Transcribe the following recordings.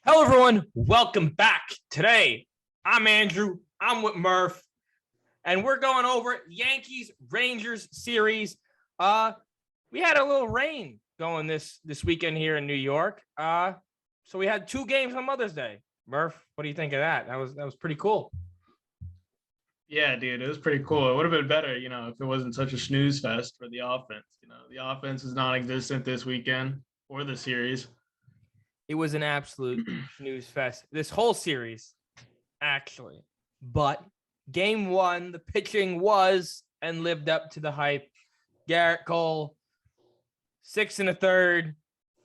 Hello, everyone. Welcome back. Today, I'm Andrew. I'm with Murph, and we're going over Yankees Rangers series. We had a little rain going this weekend here in New York. So we had 2 games on Mother's Day. Murph, what do you think of that? That was pretty cool. Yeah, dude, it was pretty cool. It would have been better, if it wasn't such a snooze fest for the offense. The offense is non-existent this weekend or the series. It was an absolute snooze fest. This whole series, actually. But game 1, the pitching was and lived up to the hype. Garrett Cole, 6 1/3,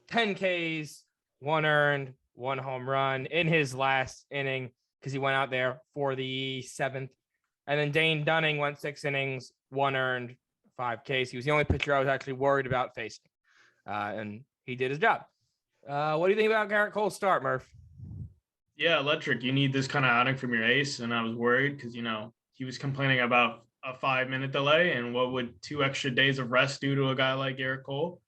10 Ks, 1 earned, 1 home run in his last inning because he went out there for the 7th. And then Dane Dunning went 6 innings, 1 earned, 5 Ks. He was the only pitcher I was actually worried about facing. And he did his job. What do you think about Garrett Cole's start, Murph? Yeah, electric. You need this kind of outing from your ace. And I was worried because, he was complaining about a 5-minute delay. And what would 2 extra days of rest do to a guy like Garrett Cole?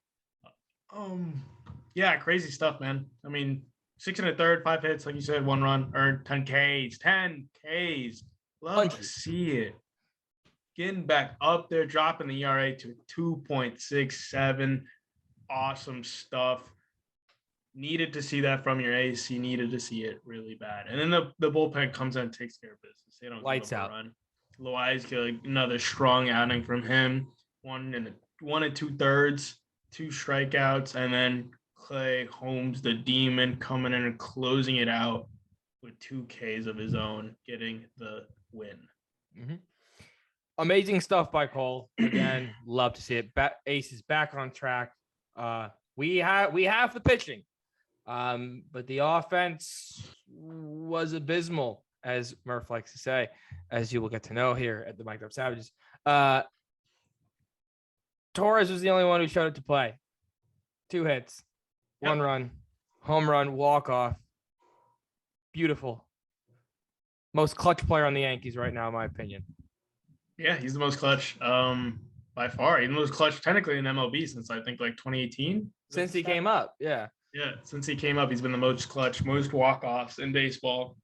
Yeah, crazy stuff, man. I mean, 6 1/3, 5 hits, like you said, 1 run, earned 10 Ks, 10 Ks. Love to see it. Getting back up there, dropping the ERA to 2.67. Awesome stuff. Needed to see that from your ace. You needed to see it really bad. And then the bullpen comes in and takes care of business. They don't Lights out. Run. Loaiza, another strong outing from him. 1 2/3, 2 strikeouts, and then Clay Holmes, the demon, coming in and closing it out with 2 Ks of his own, getting the win. Mm-hmm. Amazing stuff by Cole. Again, love to see it. Ace is back on track. We have the pitching, but the offense was abysmal, as Murph likes to say, as you will get to know here at the Mic'd Up Savages. Torres was the only one who showed up to play. 2 hits, 1 run, home run, walk off. Beautiful. Most clutch player on the Yankees right now, in my opinion. Yeah, he's the most clutch by far. He's the most clutch technically in MLB since I think like 2018. Since he came up, yeah. Yeah, since he came up, he's been the most clutch, most walk-offs in baseball.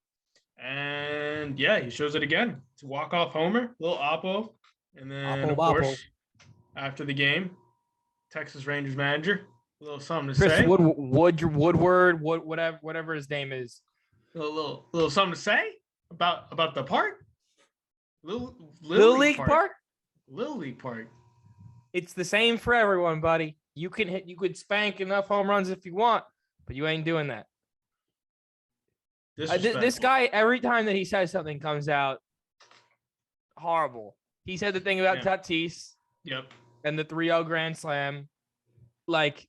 And yeah, he shows it again. It's a walk-off homer, little oppo. And then, of course, after the game, Texas Rangers manager, a little something to say. Woodward, whatever his name is. A little something to say about the park. Little League Park. Little League Park. It's the same for everyone, buddy. You could spank enough home runs if you want, but you ain't doing that. This guy, every time that he says something, comes out horrible. He said the thing about Tatis. Yep. And the 3-0 grand slam. Like,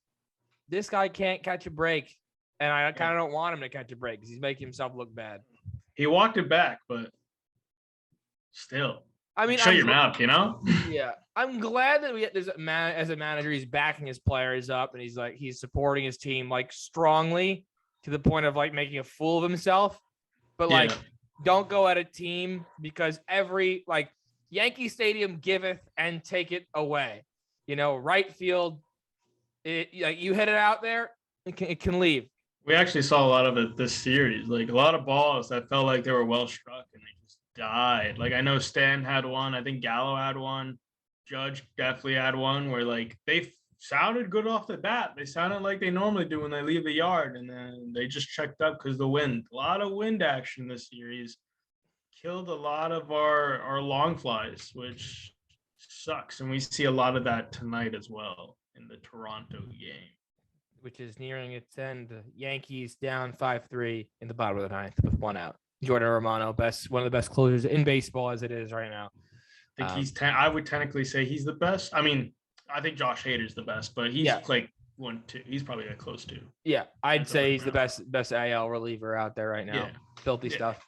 this guy can't catch a break, and I kind of don't want him to catch a break because he's making himself look bad. He walked it back, but still. I mean, shut your mouth, Yeah, I'm glad that as a manager, he's backing his players up and he's supporting his team like strongly to the point of like making a fool of himself. But don't go at a team because every Yankee Stadium giveth and taketh away. Right field, you hit it out there, it can leave. We actually saw a lot of it this series, like a lot of balls that felt like they were well struck and they just died. Like I know Stan had one, I think Gallo had one, Judge definitely had one where they sounded good off the bat. They sounded like they normally do when they leave the yard, and then they just checked up because the wind. A lot of wind action this series killed a lot of our long flies, which sucks. And we see a lot of that tonight as well in the Toronto game, which is nearing its end. The Yankees down 5-3 in the bottom of the 9th with 1 out. Jordan Romano, one of the best closers in baseball as it is right now. I think I would technically say he's the best. I mean, I think Josh Hader's the best, but he's like 1-2. He's probably close to. Yeah, I'd say he's the best AL reliever out there right now. Yeah. Filthy stuff.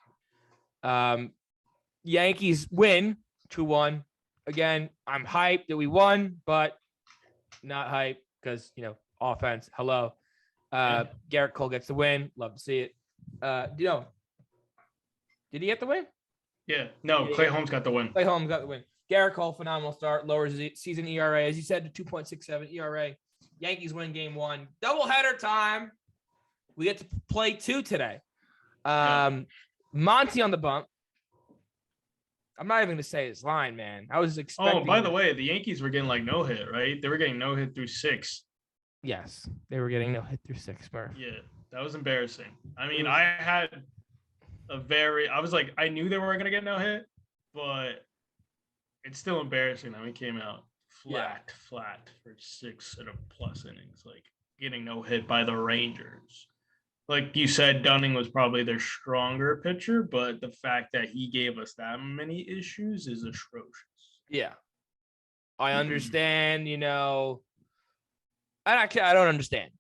Yankees win 2-1. Again, I'm hyped that we won, but not hyped because offense. Hello. Garrett Cole gets the win. Love to see it. Did he get the win? Yeah. No, Clay Holmes got the win. Clay Holmes got the win. Garrett Cole, phenomenal start. Lowers his season ERA, as you said, to 2.67 ERA. Yankees win game 1. Doubleheader time. We get to play 2 today. Yeah. Monty on the bump. I'm not even going to say his line, man. I was expecting. Oh, by the way, the Yankees were getting like no hit, right? They were getting no hit through 6. Yes, they were getting no hit through 6, Murph. Yeah, that was embarrassing. I mean, was- I was like, I knew they were gonna get no hit, but it's still embarrassing that we came out flat for 6 and a plus innings, like getting no hit by the Rangers. Like you said, Dunning was probably their stronger pitcher, but the fact that he gave us that many issues is atrocious. Yeah. I understand, and actually I don't understand,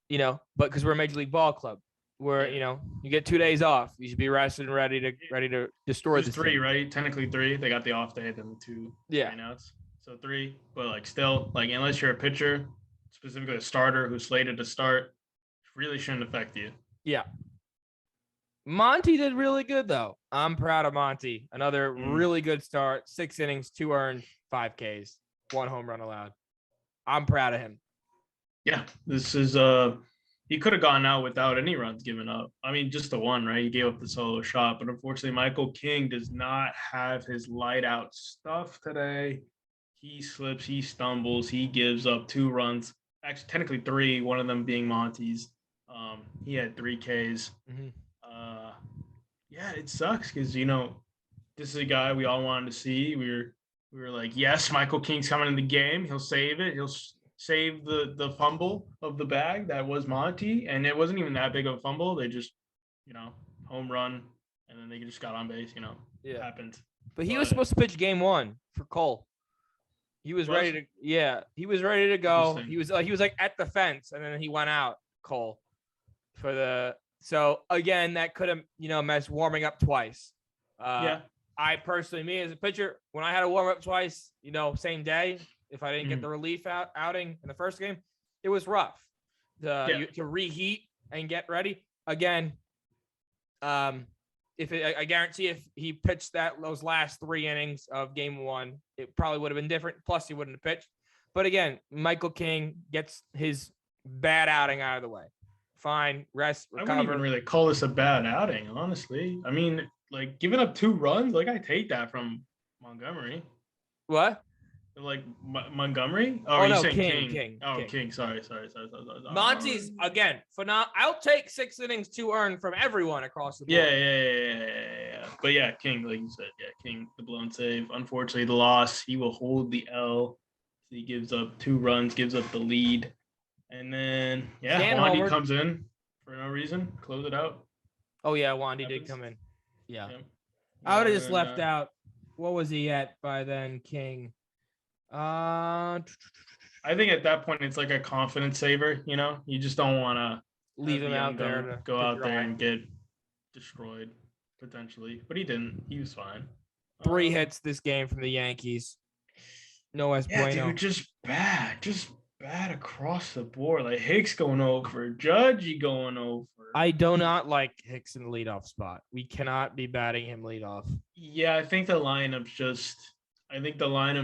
but because we're a Major League Ball club, where you get 2 days off, you should be rested and ready to destroy There's this 3, thing. right? Technically 3. They got the off day, then the 2 rainouts. So 3, but like still, like unless you're a pitcher, specifically a starter who's slated to start, really shouldn't affect you. Yeah. Monty did really good though. I'm proud of Monty. Another really good start. 6 innings, 2 earned, 5 Ks, 1 home run allowed. I'm proud of him. Yeah, this is he could have gone out without any runs given up. I mean, just the one, right? He gave up the solo shot, but unfortunately, Michael King does not have his light out stuff today. He slips, he stumbles, he gives up 2 runs. Actually, technically 3, one of them being Monty's. He had 3 Ks. Yeah, it sucks because this is a guy we all wanted to see. We were like, yes, Michael King's coming in the game. He'll save it. He'll save the fumble of the bag that was Monty, and it wasn't even that big of a fumble. They just, home run, and then they just got on base. Happened. But he was supposed to pitch game 1 for Cole. He was ready to. Yeah, he was ready to go. He was like at the fence, and then he went out. Cole for the. So again, that could have messed warming up twice. I personally, me as a pitcher, when I had to warm up twice, same day, if I didn't get the relief outing in the first game, it was rough to reheat and get ready again. I guarantee if he pitched those last 3 innings of game 1, it probably would have been different. Plus, he wouldn't have pitched. But again, Michael King gets his bad outing out of the way. Fine, rest, recover. I wouldn't even really call this a bad outing, honestly. I mean, like giving up 2 runs, like I take that from Montgomery. What? Like Montgomery? Oh, no, King. Oh, King. Sorry. Monty's again for now. I'll take 6 innings 2 earned from everyone across the board. Yeah. But yeah, King, like you said, King, the blown save. Unfortunately, the loss. He will hold the L. He gives up 2 runs, gives up the lead. And then, Wandy comes in for no reason, close it out. Oh, yeah, Wandy did come in. Yeah. I would have just left out. What was he at by then, King? I think at that point, it's like a confidence saver, You just don't want to leave him out there. To go out there and get destroyed, potentially. But he didn't. He was fine. 3 hits this game from the Yankees. No bueno. Dude, just bad across the board. Like Hicks going over, Judge going over. I do not like Hicks in the leadoff spot. We cannot be batting him leadoff. Yeah, I think the lineup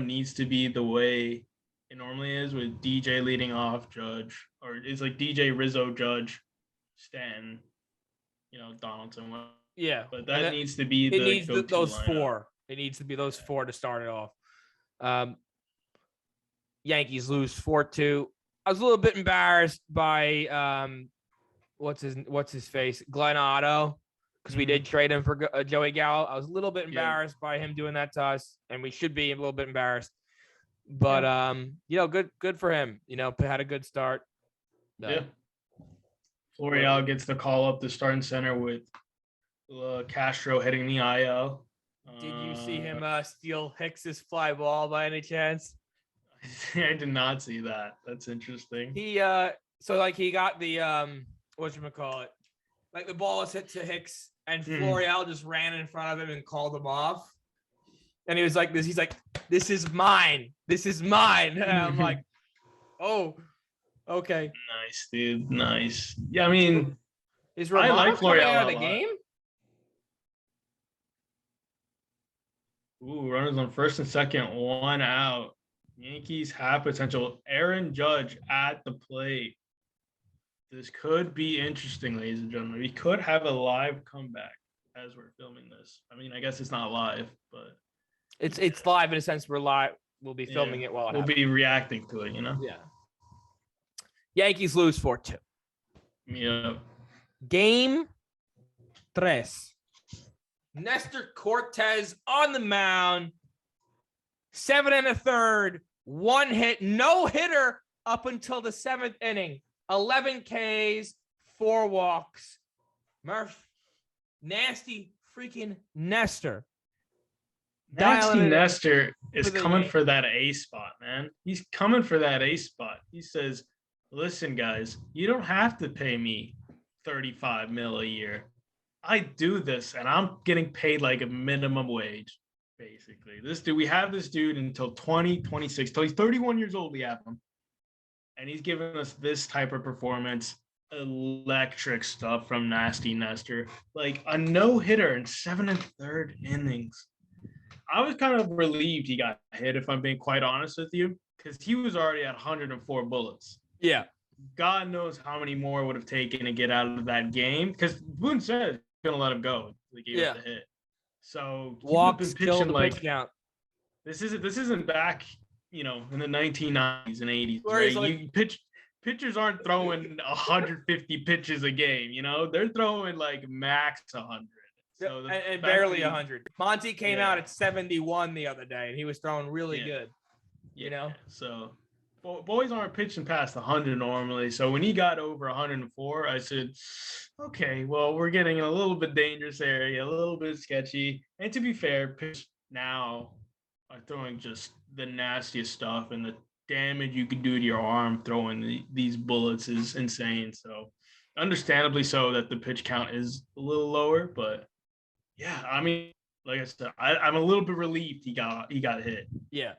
needs to be the way it normally is, with DJ leading off, Judge, or it's like DJ, Rizzo, Judge, Stanton, Donaldson. Yeah, but that needs to be those lineup. 4. It needs to be those 4 to start it off. Yankees lose 4-2. I was a little bit embarrassed by what's his face, Glenn Otto, because we did trade him for Joey Gallo. I was a little bit embarrassed by him doing that to us, and we should be a little bit embarrassed. But good for him. Had a good start. Florial gets the call up the starting center with Castro hitting the IL. Did you see him steal Hicks's fly ball by any chance? I did not see that. That's interesting. He got the whatchamacallit, like the ball was hit to Hicks and Florial just ran in front of him and called him off. And he was like this. He's like, "This is mine. This is mine." And I'm like, "Oh, okay." Nice, dude. Nice. Yeah, I mean, is Romano I like Florial out of the game? Ooh, runners on first and second, 1 out. Yankees have potential. Aaron Judge at the plate. This could be interesting, ladies and gentlemen. We could have a live comeback as we're filming this. I mean, I guess it's not live, but It's live in a sense. We're live. We'll be filming it while it we'll happens. be reacting to it, Yeah. Yankees lose 4-2. Yeah. Game 3. Nestor Cortes on the mound. 7 1/3. 1 hit. No hitter up until the 7th inning. 11 Ks. 4 walks. Murph. Nasty freaking Nestor. Nasty Dialing it up Nestor is for the coming Yankees. for that A spot, man. He's coming for that A spot. He says, listen, guys, you don't have to pay me 35 mil a year. I do this and I'm getting paid like a minimum wage, basically. We have this dude until 2026, till he's 31 years old, we have him. And he's giving us this type of performance, electric stuff from Nasty Nestor. Like a no-hitter in 7 1/3 innings. I was kind of relieved he got hit, if I'm being quite honest with you, because he was already at 104 bullets. Yeah. God knows how many more would have taken to get out of that game. Because Boone said he's gonna let him go. They gave up the hit. So Walks, pitching killed the like pitch count. this isn't back, in the 1990s and 80s. Where he's Right? Pitchers aren't throwing 150 pitches a game. They're throwing like max 100. So and barely 100. Monty came out at 71 the other day, and he was throwing really good. So boys aren't pitching past 100 normally. So when he got over 104, I said, okay, well, we're getting in a little bit dangerous area, a little bit sketchy. And to be fair, pitch now are throwing just the nastiest stuff, and the damage you could do to your arm throwing these bullets is insane. So understandably so that the pitch count is a little lower, but yeah, I mean, like I said, I'm a little bit relieved he got hit. Yeah.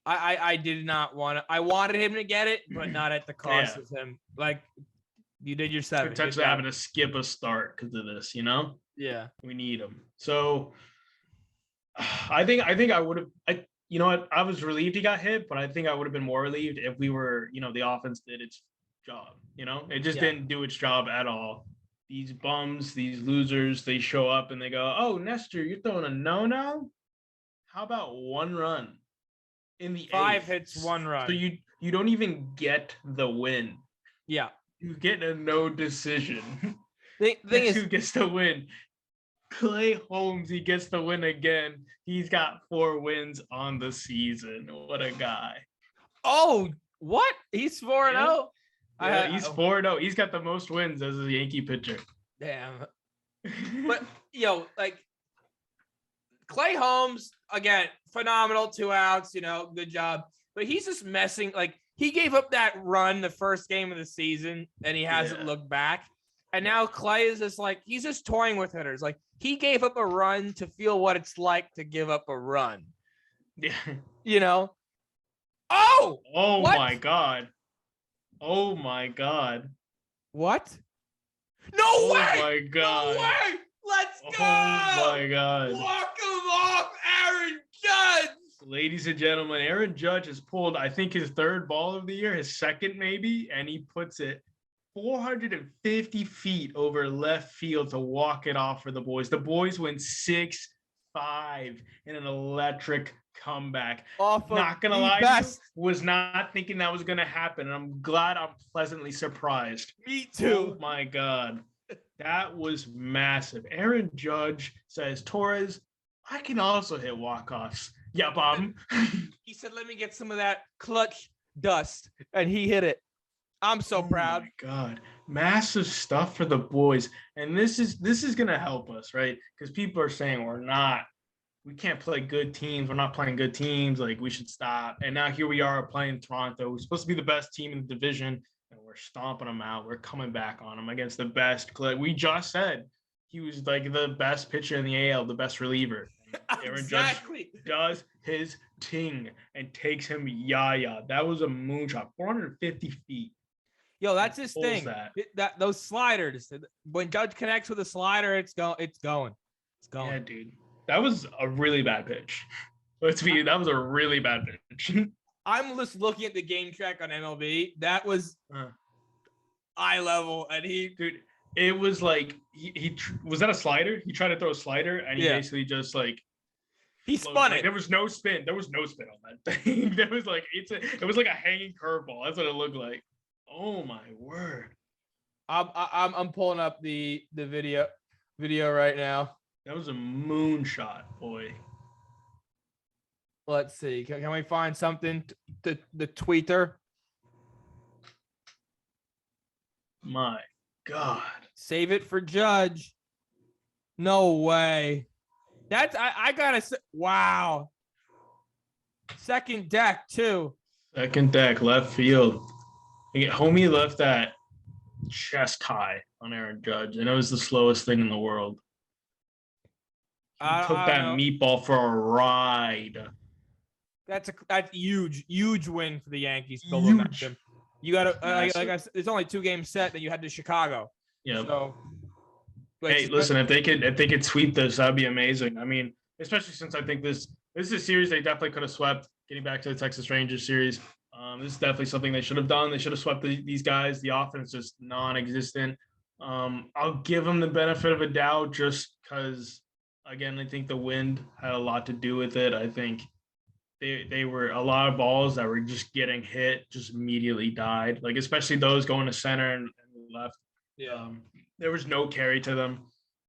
I did not want to. I wanted him to get it, but not at the cost of him. Like you did your 7. Potentially having to skip a start because of this. Yeah, we need him. So I think I would have. You know what? I was relieved he got hit, but I think I would have been more relieved if we were, the offense did its job. It just didn't do its job at all. These bums, these losers, they show up and they go, "Oh, Nestor, you're throwing a no-no? How about 1 run in the 5 8th? hits, 1 run. So you don't even get the win. Yeah, You get a no decision. the thing is, who gets the win? Clay Holmes, he gets the win again. He's got 4 wins on the season. What a guy. Oh, what? He's 4-0? Yeah, he's 4-0. He's got the most wins as a Yankee pitcher. Damn. But, Clay Holmes, again, phenomenal, 2 outs, good job. But he's just messing. He gave up that run the first game of the season, and he hasn't looked back. And now Clay is just he's just toying with hitters. He gave up a run to feel what it's like to give up a run. Yeah. Oh! Oh, what? my God. Oh, my God. What? No way! Oh, my God. No way! Let's go! Oh, my God. Walk him off, Aaron Judge! Ladies and gentlemen, Aaron Judge has pulled, I think, his 3rd ball of the year, his 2nd maybe, and he puts it 450 feet over left field to walk it off for the boys. The boys win 6-5 in an electric comeback. Not gonna lie, best. Was not thinking that was gonna happen, and I'm glad I'm pleasantly surprised. Me too. Oh my God, that was massive. Aaron Judge says, Torres, I can also hit walk-offs. Yeah, Bob. He said, let me get some of that clutch dust, and he hit it. I'm so proud. Oh my God, massive stuff for the boys, and this is gonna help us, right? Because people are saying we can't play good teams. We're not playing good teams. We should stop. And now here we are playing Toronto. We're supposed to be the best team in the division, and we're stomping them out. We're coming back on them against the best. We just said he was the best pitcher in the AL, the best reliever. Aaron Judge does his ting and takes him yaya. That was a moonshot, 450 feet. Yo, that's his thing. That those sliders. When Judge connects with a slider, it's going. Yeah, dude. That was a really bad pitch. That was a really bad pitch. I'm just looking at the game track on MLB. That was eye level, and dude, it was like was that a slider? He tried to throw a slider, and he basically just like he spun it. There was no spin. There was no spin on that thing. There was like it was like a hanging curveball. That's what it looked like. Oh my word! I'm pulling up the video right now. That was a moonshot, boy. Let's see. Can we find something to the tweeter? My God. Save it for Judge. No way. That's I gotta say. Wow. Second deck too. Second deck, left field. Homie left that chest high on Aaron Judge, and it was the slowest thing in the world. He took that meatball for a ride. That's huge win for the Yankees. Momentum. You got to like I said, it's only 2 games set. Then you head to Chicago. Yeah. So, hey, listen, if they could sweep this, that'd be amazing. I mean, especially since I think this is a series they definitely could have swept. Getting back to the Texas Rangers series, this is definitely something they should have done. They should have swept these guys. The offense just non-existent. I'll give them the benefit of a doubt just because, again, I think the wind had a lot to do with it. I think they were a lot of balls that were just getting hit, just immediately died. Like especially those going to center and left. Yeah. There was no carry to them.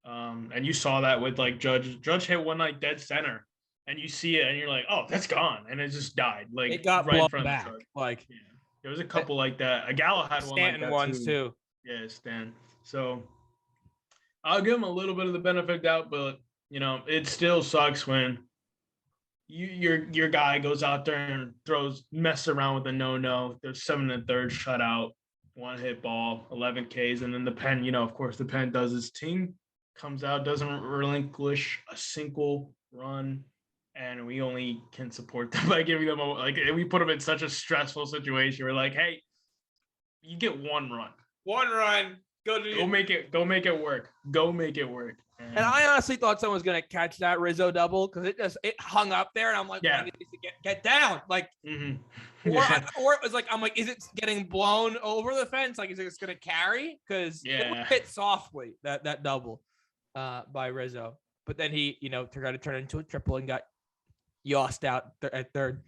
And you saw that with like Judge. Judge hit one like dead center, and you see it, and you're like, "Oh, that's gone," and it just died. Like it got right blown in front back. of the truck. Like there was a couple like that. A Gallo had one like that ones too. Yeah, Stan. So I'll give him a little bit of the benefit of doubt, but it still sucks when your guy goes out there and messes around with a no. There's 7 1/3 shutout, 1 hit ball, 11 Ks, and then the Pen, of course, the Pen does his team, comes out, doesn't relinquish a single run, and we only can support them by giving them we put them in such a stressful situation. We're like, hey, you get 1 run. 1 run. Go make it work. Go make it work. And I honestly thought someone was gonna catch that Rizzo double because it hung up there, and I'm like, yeah, get down, like, or it was like, I'm like, is it getting blown over the fence? Like, is it gonna carry? Because it hit softly that double, by Rizzo, but then he tried to turn it into a triple and got yossed out at third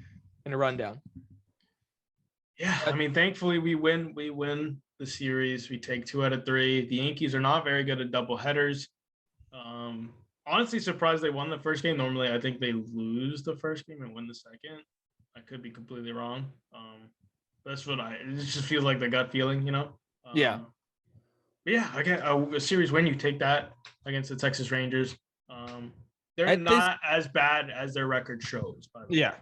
in a rundown. Yeah, I mean, thankfully we win the series. We take 2 out of 3. The Yankees are not very good at double headers. Honestly surprised they won the first game. Normally I think they lose the first game and win the second. I could be completely wrong. That's what it just feels like the gut feeling, Yeah. Yeah, I get a series win. You take that against the Texas Rangers. They're not as bad as their record shows, by the way. Yeah.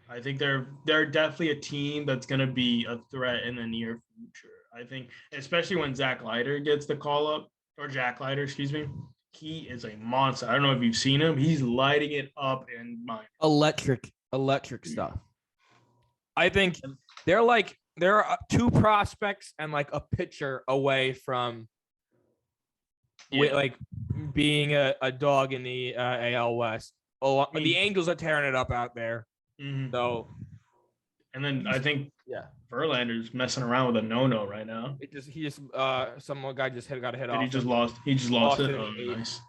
I think they're definitely a team that's going to be a threat in the near future. I think, especially when Zach Leiter gets the call up, or Jack Leiter, excuse me. He is a monster. I don't know if you've seen him. He's lighting it up in mine. Electric stuff. I think there are 2 prospects and like a pitcher away from like being a dog in the AL West. The Angels are tearing it up out there. Mm-hmm. So, and then I think Verlander's messing around with a no right now. Some guy just got a hit off. He just lost it. Oh, nice.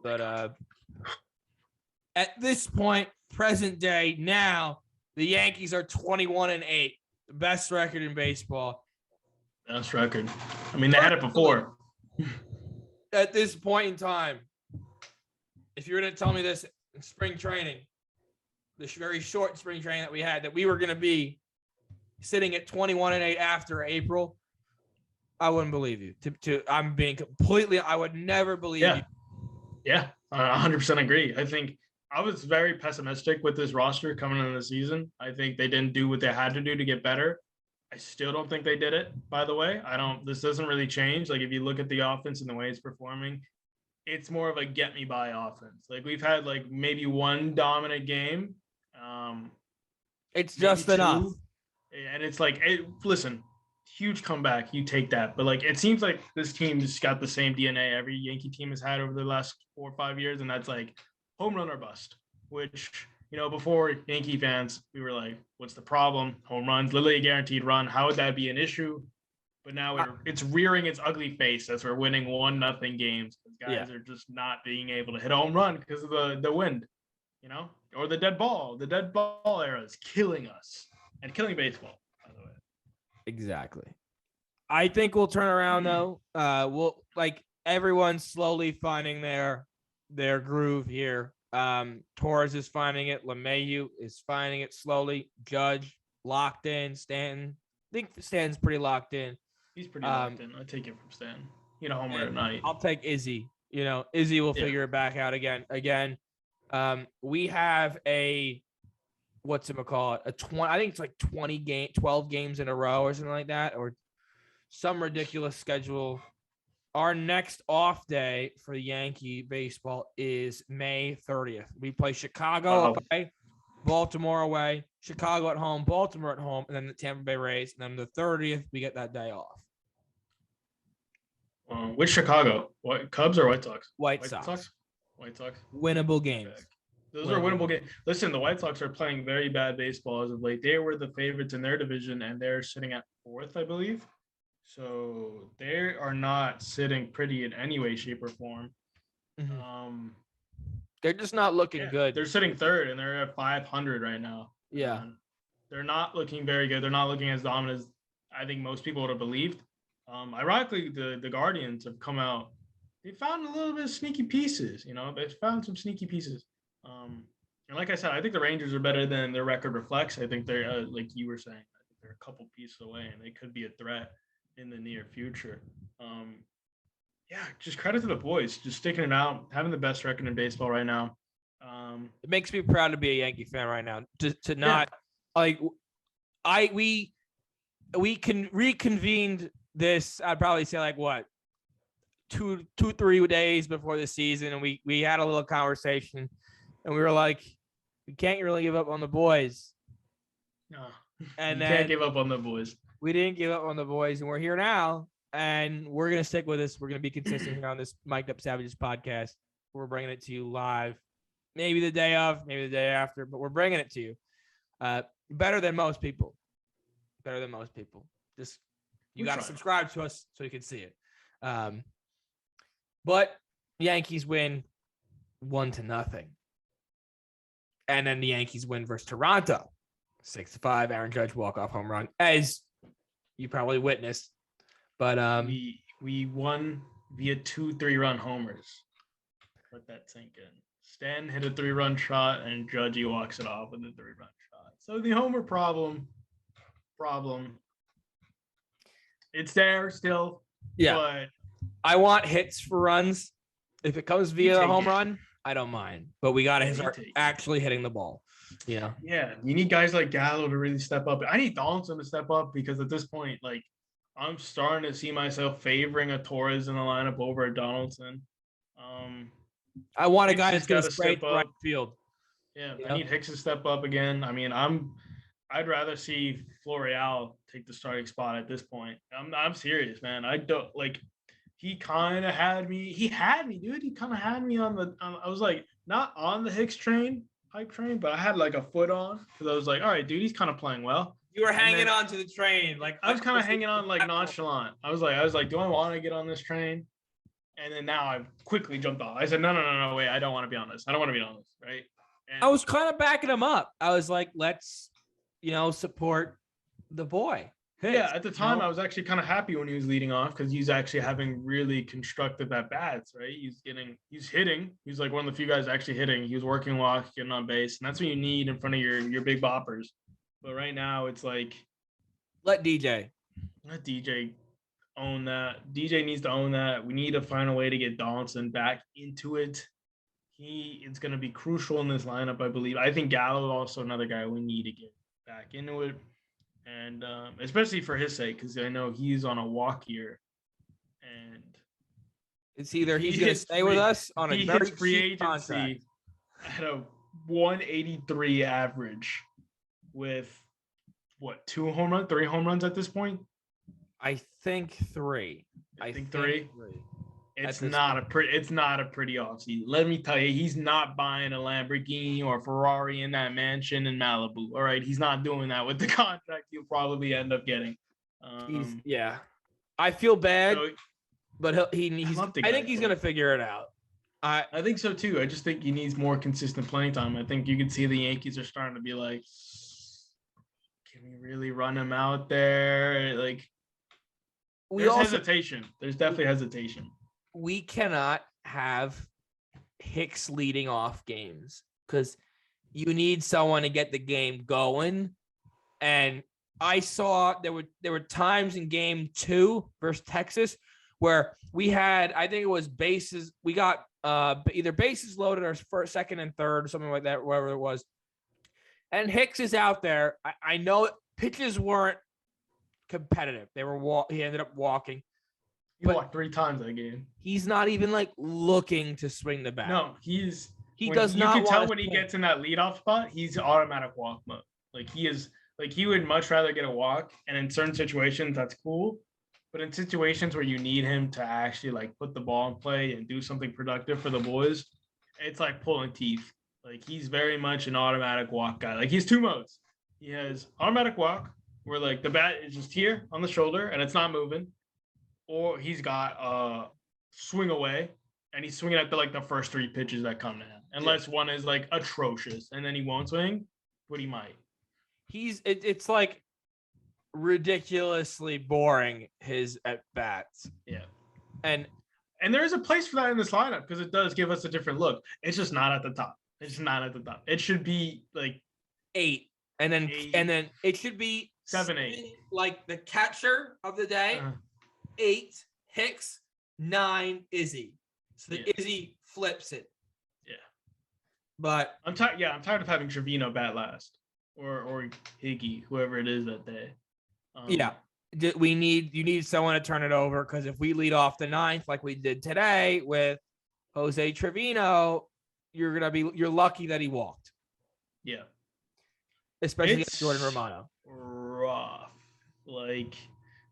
But at this point, present day now, the Yankees are 21-8, the best record in baseball. Best record. I mean, they had it before. At this point in time, if you're going to tell me this in spring training, this very short spring training that we had, that we were going to be sitting at 21-8 after April, I wouldn't believe you. I'm being completely. I would never believe you. Yeah, I 100% agree. I think I was very pessimistic with this roster coming into the season. I think they didn't do what they had to do to get better. I still don't think they did it, by the way. This doesn't really change. Like, if you look at the offense and the way it's performing, it's more of a get me by offense. Like, we've had like maybe 1 dominant game. It's just enough. And it's like, listen, huge comeback. You take that. But like, it seems like this team just got the same DNA every Yankee team has had over the last 4 or 5 years. And that's like home run or bust, which, before Yankee fans, we were like, what's the problem? Home runs, literally a guaranteed run. How would that be an issue? But now it's rearing its ugly face as we're winning 1-0 games. Guys are just not being able to hit a home run because of the wind, or the dead ball. The dead ball era is killing us and killing baseball, by the way. Exactly. I think we'll turn around though. We'll everyone's slowly finding their groove here. Torres is finding it. LeMahieu is finding it slowly. Judge locked in. Stanton, I think Stanton's pretty locked in. He's pretty locked in. I take it from Stanton. Homer tonight. I'll take Izzy. Izzy will figure it back out again. We have a whatchamacallit, I think it's 12 games in a row or something like that, or some ridiculous schedule. Our next off day for the Yankee baseball is May 30th. We play Chicago away, Baltimore away, Chicago at home, Baltimore at home, and then the Tampa Bay Rays. And then the 30th, we get that day off. Which Chicago? Cubs or White Sox? White Sox. White Sox. Winnable games. Those are winnable games. Listen, the White Sox are playing very bad baseball as of late. They were the favorites in their division, and they're sitting at 4th, I believe. So they are not sitting pretty in any way, shape, or form. Mm-hmm. They're just not looking good. They're sitting 3rd, and they're at 500 right now. Yeah. They're not looking very good. They're not looking as dominant as I think most people would have believed. Ironically, the Guardians have come out. They found a little bit of sneaky pieces. They found some sneaky pieces. And like I said, I think the Rangers are better than their record reflects. I think they're, like you were saying, I think they're a couple pieces away, and they could be a threat in the near future. Just credit to the boys, just sticking it out, having the best record in baseball right now. It makes me proud to be a Yankee fan right now. To not we reconvened this. I'd probably say 2-3 days before the season, and we had a little conversation, and we were like, we can't really give up on the boys. No, and then can't give up on the boys. We didn't give up on the boys, and we're here now, and we're gonna stick with this. We're gonna be consistent here on this Mic'd Up Savages podcast. We're bringing it to you live, maybe the day of, maybe the day after, but we're bringing it to you. Better than most people. Just you got to subscribe to us so you can see it. But Yankees win 1-0. And then the Yankees win versus Toronto. 6-5, Aaron Judge walk-off home run, as you probably witnessed. But we won via 2 3-run homers. Let that sink in. Stan hit a 3-run shot, and Judgy walks it off with a 3-run shot. So the homer problem, it's there still. Yeah. But I want hits for runs. If it comes via a home run, I don't mind. But we got to start actually hitting the ball. Yeah. Yeah. You need guys like Gallo to really step up. I need Donaldson to step up because at this point, I'm starting to see myself favoring a Torres in the lineup over a Donaldson. I want a guy that's going to straight right field. Yeah. I need Hicks to step up again. I mean, I'd rather see Florial take the starting spot at this point. I'm serious, man. I don't he kind of had me. He had me, dude. He kind of had me on I was not on the Hicks hype train, but I had a foot on because I was all right, dude, he's kind of playing well. You were hanging on to the train. I was kind of hanging on nonchalant. I was like, do I want to get on this train? And then now I've quickly jumped off. I said, no, wait, I don't want to be on this. Right? And I was kind of backing him up. I was like, let's, support the boy. Yeah, at the time, I was actually kind of happy when he was leading off because he's actually having really constructive at-bats, right? He's hitting. He's one of the few guys actually hitting. He was working walk, getting on base, and that's what you need in front of your big boppers. But right now, it's let DJ own that. DJ needs to own that. We need to find a way to get Donaldson back into it. He is going to be crucial in this lineup, I believe. I think Gallo is also another guy we need to get back into it. And especially for his sake, because I know he's on a walk here. And it's either he's going to stay with us on a very free agency contract at a 183 average with three home runs at this point? I think 3. I think 3. It's not a pretty offseason. Let me tell you, he's not buying a Lamborghini or a Ferrari in that mansion in Malibu. All right, he's not doing that with the contract he'll probably end up getting. I feel bad, So but he's. love the I guy, think he's but- gonna figure it out. I think so too. I just think he needs more consistent playing time. I think you can see the Yankees are starting to be like, can we really run him out there? Like, there's hesitation. There's definitely hesitation. We cannot have Hicks leading off games because you need someone to get the game going. And I saw there were times in game 2 versus Texas where we had, I think it was bases. We got either bases loaded or first, second, and third or something like that, whatever it was. And Hicks is out there. I know pitches weren't competitive. He ended up walking. He walked 3 times that game. He's not even like looking to swing the bat. No, He when, does you not. can tell want when he swing. gets in that leadoff spot, he's automatic walk mode. Like he is, like he would much rather get a walk. And in certain situations, that's cool. But in situations where you need him to actually like put the ball in play and do something productive for the boys, it's like pulling teeth. Like he's very much an automatic walk guy. Like he has 2 modes. He has automatic walk, where like the bat is just here on the shoulder and it's not moving, or he's got swing away and he's swinging at the first 3 pitches that come to him, unless one is like atrocious and then he won't swing, but he might. It's like ridiculously boring, his at bats. Yeah. And there is a place for that in this lineup because it does give us a different look. It's just not at the top. It's not at the top. It should be like 8, and then 8. and then it should be 7, 8. Like the catcher of the day. 8 Hicks, 9 Izzy. So the Izzy flips it. Yeah. But I'm tired. Yeah, I'm tired of having Trevino bat last, or Higgy, whoever it is that day. you need someone to turn it over, because if we lead off the 9th like we did today with Jose Trevino, you're lucky that he walked. Yeah. Especially against Jordan Romano. Rough. Like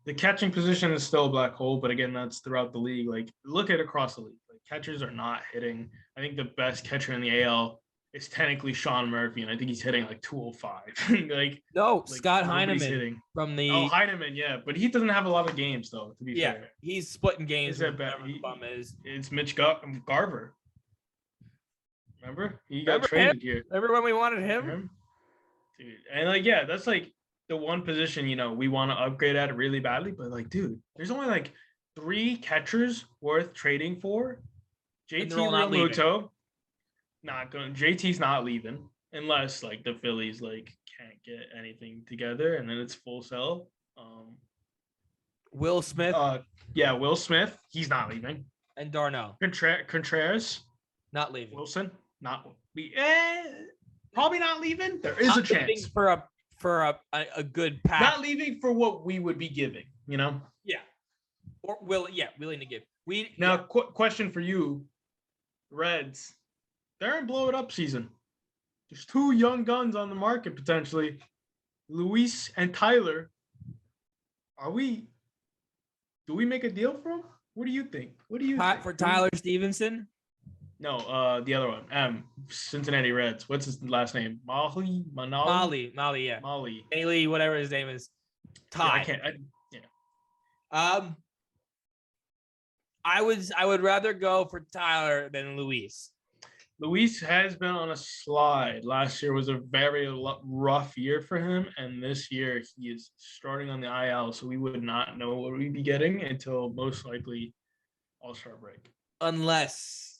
the catching position is still a black hole, but again, that's throughout the league. Like look at across the league. Like catchers are not hitting. I think the best catcher in the AL is technically Sean Murphy, and I think he's hitting like 205. Scott Heineman hitting. from the Heineman, yeah, but he doesn't have a lot of games though. To be fair, he's splitting games. It's Mitch Garver. Remember he got traded here. Remember when we wanted him? Dude, and that's like the one position we want to upgrade at really badly, but dude, there's only 3 catchers worth trading for. JT Realmuto, not going. JT's not leaving unless the Phillies can't get anything together, and then it's full sell. Will Smith, Will Smith, he's not leaving, and Darno Contreras, not leaving. Wilson, probably not leaving. There is a chance for a good pass. Not leaving for what we would be giving, Yeah. Or willing to give. Question for you, Reds. They're in blow it up season. There's 2 young guns on the market potentially, Luis and Tyler. Do we make a deal for them? What do you think? For Tyler Stevenson? No, the other one. Cincinnati Reds. What's his last name? Molly, yeah. Molly. Haley, whatever his name is. Ty. I would rather go for Tyler than Luis. Luis has been on a slide. Last year was a very rough year for him, and this year he is starting on the IL, so we would not know what we'd be getting until most likely All-Star break. Unless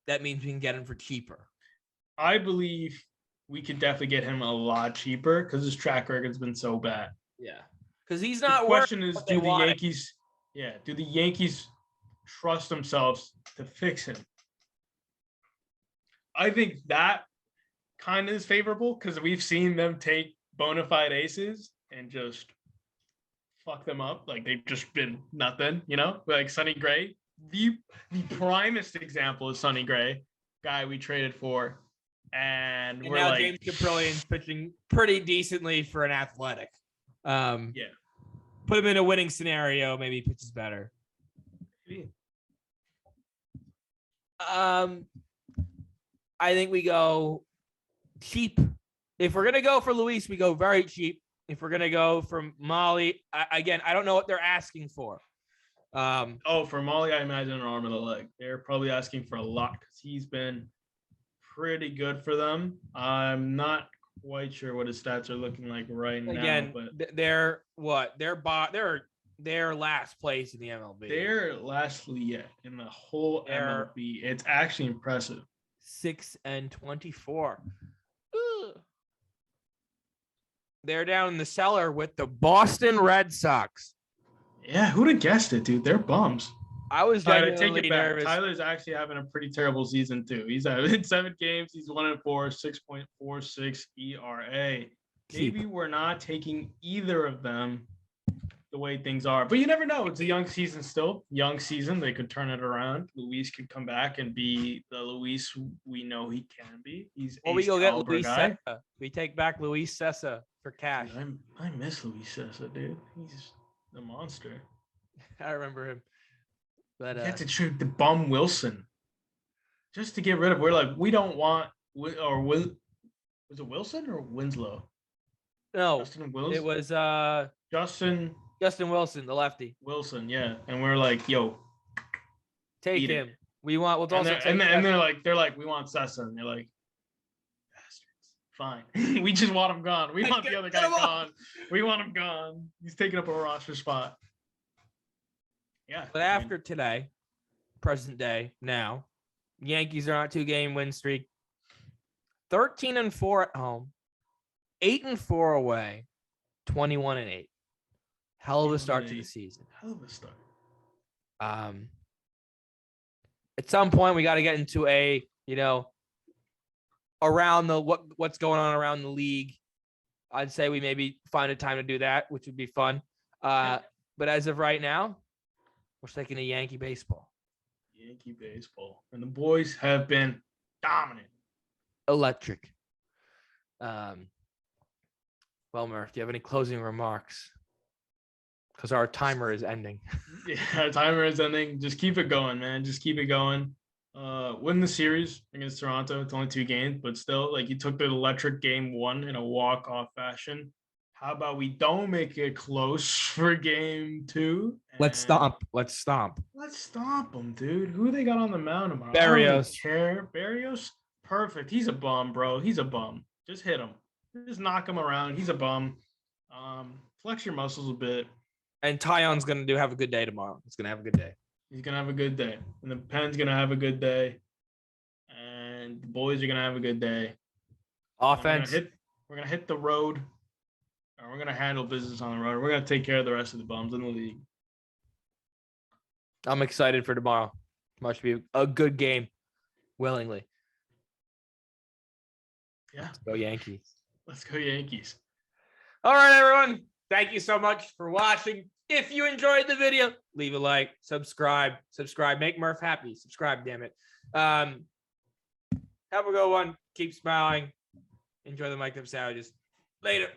that means we can get him for cheaper. I believe we could definitely get him a lot cheaper because his track record's been so bad. Yeah, because he's not. The question is, do the Yankees trust themselves to fix him? I think that kind of is favorable because we've seen them take bona fide aces and just fuck them up. They've just been nothing, like Sonny Gray. The primest example is Sonny Gray, guy we traded for. And we're now James Caprillian's pitching pretty decently for an athletic. Put him in a winning scenario, maybe he pitches better. I think we go cheap. If we're gonna go for Luis, we go very cheap. If we're gonna go for Molly, again, I don't know what they're asking for. Oh, for Molly, I imagine an arm and a leg. They're probably asking for a lot because he's been pretty good for them. I'm not quite sure what his stats are looking like right now, again, but they're what? They're last place in the MLB. they're lastly yet in the whole They're MLB. It's actually impressive. 6-24. Ugh. They're down in the cellar with the Boston Red Sox. Yeah, who'd have guessed it, dude? They're bums. I was All right, I take genuinely it back. nervous. Tyler's actually having a pretty terrible season too. He's in 7 games. He's 1-4, 6.46 ERA. Maybe we're not taking either of them the way things are, but you never know. It's a young season still. Young season. They could turn it around. Luis could come back and be the Luis we know he can be. He's Or we ace go get caliber Luis guy. Sessa. We take back Luis Sessa for cash. Dude, I miss Luis Sessa, dude. He's the monster. I remember him. But You have to trade the bum Wilson just to get rid of. We're like, we don't want was it Wilson or Winslow? no, Justin Wilson. it was Justin Wilson, the lefty. Wilson, yeah. And we're like, yo, Take eat it. him. We want. We'll And also they're, take. and they're like, we want Sessa, and they're like, bastards. Fine, we just want him gone. We want the other guy gone. We want him gone. He's taking up a roster spot. Yeah. But after today, present day now, Yankees are on a 2-game win streak. 13-4 at home, 8-4 away, 21-8. Hell of a start to the season. Hell of a start. At some point, we got to get into around the what's going on around the league. I'd say we maybe find a time to do that, which would be fun. But as of right now, we're sticking to Yankee baseball. Yankee baseball. And the boys have been dominant. Electric. Well, Murph, do you have any closing remarks? Because our timer is ending. Yeah, our timer is ending. Just keep it going, man. Just keep it going. Win the series against Toronto. It's only 2 games, but still, like, you took the electric game 1 in a walk-off fashion. How about we don't make it close for game 2? Let's stomp. Let's stomp them, dude. Who they got on the mound tomorrow? Barrios. I don't care. Barrios? Perfect. He's a bum, bro. He's a bum. Just hit him. Just knock him around. He's a bum. Flex your muscles a bit. And Tyon's going to have a good day tomorrow. He's going to have a good day. He's going to have a good day. And the Pen's going to have a good day. And the boys are going to have a good day. Offense. We're going to hit the road. And we're going to handle business on the road. We're going to take care of the rest of the bums in the league. I'm excited for tomorrow. Must be a good game. Willingly. Yeah. Let's go Yankees. Let's go Yankees. All right, everyone. Thank you so much for watching. If you enjoyed the video, leave a like, subscribe. Make Murph happy. Subscribe, damn it. Have a good one. Keep smiling. Enjoy the mic'd up sandwiches. Later.